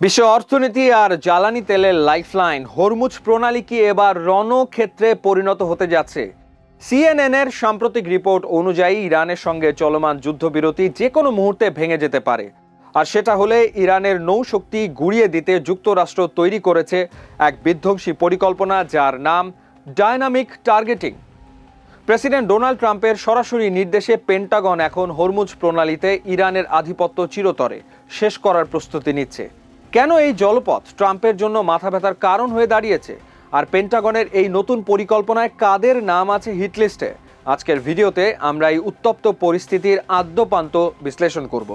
বিশ্ব অর্থনীতি আর জ্বালানি তেলের লাইফলাইন হরমুজ প্রণালী কি এবার রণক্ষেত্রে পরিণত হতে যাচ্ছে? সিএনএন-এর সাম্প্রতিক রিপোর্ট অনুযায়ী ইরানের সঙ্গে চলমান যুদ্ধবিরতি যে কোনো মুহূর্তে ভেঙে যেতে পারে। আর সেটা হলে ইরানের নৌশক্তি গুঁড়িয়ে দিতে যুক্তরাষ্ট্র তৈরি করেছে এক বিধ্বংসী পরিকল্পনা, যার নাম ডায়নামিক টার্গেটিং। প্রেসিডেন্ট ডোনাল্ড ট্রাম্পের সরাসরি নির্দেশে পেন্টাগন এখন হরমুজ প্রণালীতে ইরানের আধিপত্য চিরতরে শেষ করার প্রস্তুতি নিচ্ছে। কেন এই জলপথ ট্রাম্পের জন্য মাথা ব্যথার কারণ হয়ে দাঁড়িয়েছে, আর পেন্টাগনের এই নতুন পরিকল্পনায় কাদের নাম আছে হিটলিস্টে? আজকের ভিডিওতে আমরা এই উত্তপ্ত পরিস্থিতির আদ্যপান্ত বিশ্লেষণ করব।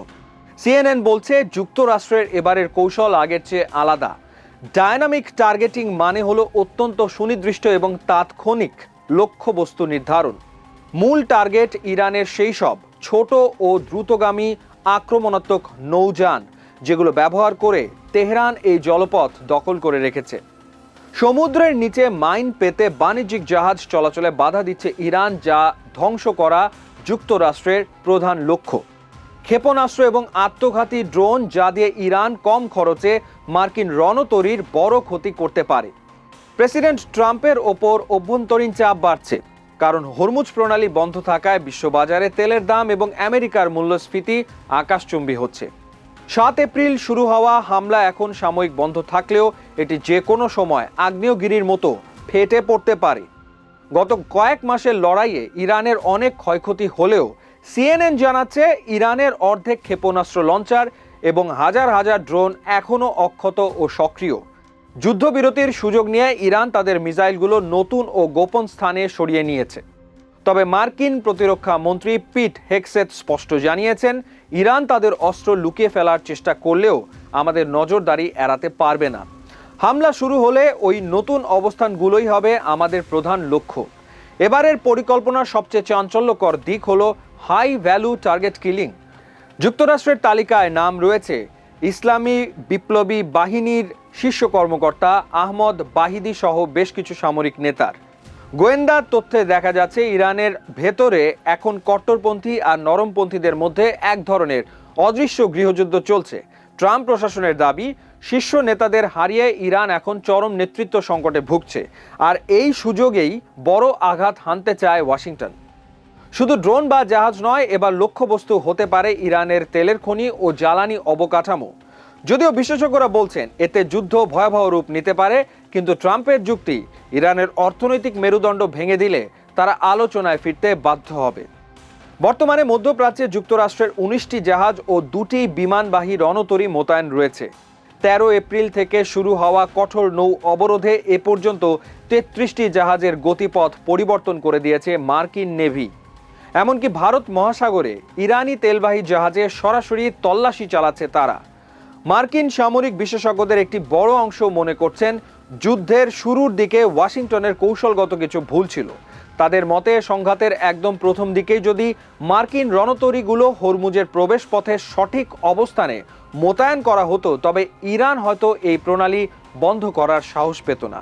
সিএনএন বলছে যুক্তরাষ্ট্রের এবারের কৌশল আগের চেয়ে আলাদা। ডায়নামিক টার্গেটিং মানে হলো অত্যন্ত সুনির্দিষ্ট এবং তাৎক্ষণিক লক্ষ্যবস্তু নির্ধারণ। মূল টার্গেট ইরানের সেই সব ছোট ও দ্রুতগামী আক্রমণাত্মক নৌযান যেগুলো ব্যবহার করে তেহরান এই জলপথ দখল করে রেখেছে। সমুদ্রের নিচে মাইন পেতে বাণিজ্যিক জাহাজ চলাচলে বাধা দিচ্ছে ইরান, যা ধ্বংস করা যুক্তরাষ্ট্রের প্রধান লক্ষ্য। ক্ষেপণাস্ত্র এবং আত্মঘাতী ড্রোন, যা দিয়ে ইরান কম খরচে মার্কিন রণতরীর বড় ক্ষতি করতে পারে। প্রেসিডেন্ট ট্রাম্পের ওপর অভ্যন্তরীণ চাপ বাড়ছে, কারণ হরমুজ প্রণালী বন্ধ থাকায় বিশ্ববাজারে তেলের দাম এবং আমেরিকার মূল্যস্ফীতি আকাশচুম্বী হচ্ছে। 7 এপ্রিল শুরু হওয়া হামলা এখন সাময়িক বন্ধ থাকলেও এটি যে কোনো সময় আগ্নেয়গিরির মতো ফেটে পড়তে পারে। গত কয়েক মাসের লড়াইয়ে ইরানের অনেক ক্ষয়ক্ষতি হলেও সিএনএন জানাচ্ছে ইরানের অর্ধেক ক্ষেপণাস্ত্র লঞ্চার এবং হাজার হাজার ড্রোন এখনও অক্ষত ও সক্রিয়। যুদ্ধবিরতির সুযোগ নিয়ে ইরান তাদের মিসাইলগুলো নতুন ও গোপন স্থানে সরিয়ে নিয়েছে। তবে মার্কিন প্রতিরক্ষা মন্ত্রী পিট হেগসেথ স্পষ্ট জানিয়েছেন, ইরান তাদের অস্ত্র লুকিয়ে ফেলার চেষ্টা করলেও আমাদের নজরদারি এড়াতে পারবে না। হামলা শুরু হলে ওই নতুন অবস্থানগুলোই হবে আমাদের প্রধান লক্ষ্য। এবারের পরিকল্পনার সবচেয়ে চাঞ্চল্যকর দিক হলো হাই ভ্যালু টার্গেট কিলিং। যুক্তরাষ্ট্রের তালিকায় নাম রয়েছে ইসলামী বিপ্লবী বাহিনীর শীর্ষ কর্মকর্তা আহমদ বাহিদি সহ বেশ কিছু সামরিক নেতার। গোয়েন্দা তথ্যে দেখা যাচ্ছে ইরানের ভেতরে এখন কট্টরপন্থী আর নরমপন্থীদের মধ্যে এক ধরনের অদৃশ্য গৃহযুদ্ধ চলছে। ট্রাম্প প্রশাসনের দাবি, শীর্ষ নেতাদের হারিয়ে ইরান এখন চরম নেতৃত্ব সংকটে ভুগছে, আর এই সুযোগেই বড় আঘাত হানতে চায় ওয়াশিংটন। শুধু ড্রোন বা জাহাজ নয়, এবার লক্ষ্যবস্তু হতে পারে ইরানের তেলের খনি ও জ্বালানি অবকাঠামো। যদিও বিশেষজ্ঞরা বলছেন এতে যুদ্ধ ভয়াবহ রূপ নিতে পারে, কিন্তু ট্রাম্পের যুক্তি, ইরানের অর্থনৈতিক মেরুদণ্ড ভেঙে দিলে তারা আলোচনায় ফিরতে বাধ্য হবে। বর্তমানে মধ্যপ্রাচ্যে যুক্তরাষ্ট্রের 19টি জাহাজ ও 2টি বিমানবাহী রণতরী মোতায়েন রয়েছে। 13 এপ্রিল থেকে শুরু হওয়া কঠোর নৌ অবরোধে এ পর্যন্ত 33টি জাহাজের গতিপথ পরিবর্তন করে দিয়েছে মার্কিন নেভি। এমনকি ভারত মহাসাগরে ইরানি তেলবাহী জাহাজে সরাসরি তল্লাশি চালাচ্ছে তারা। মার্কিন সামরিক বিশেষজ্ঞদের একটি বড় অংশ মনে করছেন যুদ্ধের শুরুর দিকে ওয়াশিংটনের কৌশলগত কিছু ভুল ছিল। তাদের মতে সংঘাতের একদম প্রথম দিকেই যদি মার্কিন রণতরীগুলো হরমুজের প্রবেশ পথে সঠিক অবস্থানে মোতায়েন করা হতো, তবে ইরান হয়তো এই প্রণালী বন্ধ করার সাহস পেত না।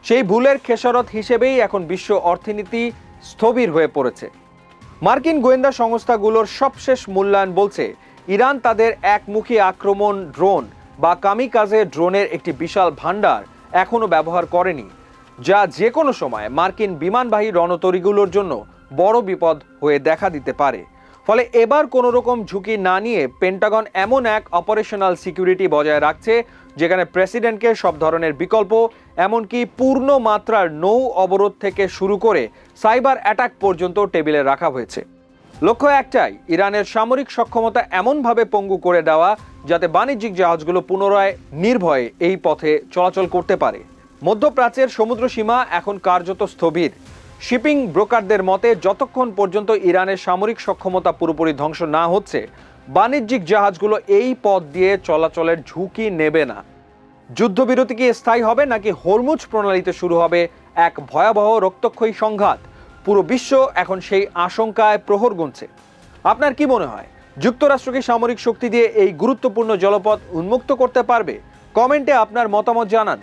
সেই ভুলের খেসারত হিসেবেই এখন বিশ্ব অর্থনীতি স্থবির হয়ে পড়েছে। মার্কিন গোয়েন্দা সংস্থাগুলোর সবশেষ মূল্যায়ন বলছে ইরান তাদের একমুখী আক্রমণ ড্রোন বা কামিকাজে ড্রোনের একটি বিশাল ভান্ডার এখনও ব্যবহার করেনি, যা যে কোনো সময় মার্কিন বিমানবাহী রণতরীগুলোর জন্য বড় বিপদ হয়ে দেখা দিতে পারে। ফলে এবার কোনো রকম ঝুঁকি না নিয়ে পেন্টাগন এমন এক অপারেশনাল সিকিউরিটি বজায় রাখছে, যেখানে প্রেসিডেন্টকে সব ধরনের বিকল্প, এমনকি পূর্ণ মাত্রার নৌ অবরোধ থেকে শুরু করে সাইবার অ্যাটাক পর্যন্ত টেবিলে রাখা হয়েছে। লক্ষ্য একটাই, ইরানের সামরিক সক্ষমতা এমনভাবে পঙ্গু করে দেওয়া যাতে বাণিজ্যিক জাহাজগুলো পুনরায় নির্ভয়ে এই পথে চলাচল করতে পারে। মধ্যপ্রাচ্যের সমুদ্র সীমা এখন কার্যত স্থবির। শিপিং ব্রোকারদের মতে যতক্ষণ পর্যন্ত ইরানের সামরিক সক্ষমতা পুরোপুরি ধ্বংস না হচ্ছে, বাণিজ্যিক জাহাজগুলো এই পথ দিয়ে চলাচলের ঝুঁকি নেবে না। যুদ্ধবিরতি কি স্থায়ী হবে, নাকি হরমুজ প্রণালীতে শুরু হবে এক ভয়াবহ রক্তক্ষয়ী সংঘাত? পুরো বিশ্ব এখন সেই আশঙ্কায় প্রহর গুনছে। আপনার কি মনে হয়, যুক্তরাষ্ট্রকে সামরিক শক্তি দিয়ে এই গুরুত্বপূর্ণ জলপথ উন্মুক্ত করতে পারবে? কমেন্টে আপনার মতামত জানান।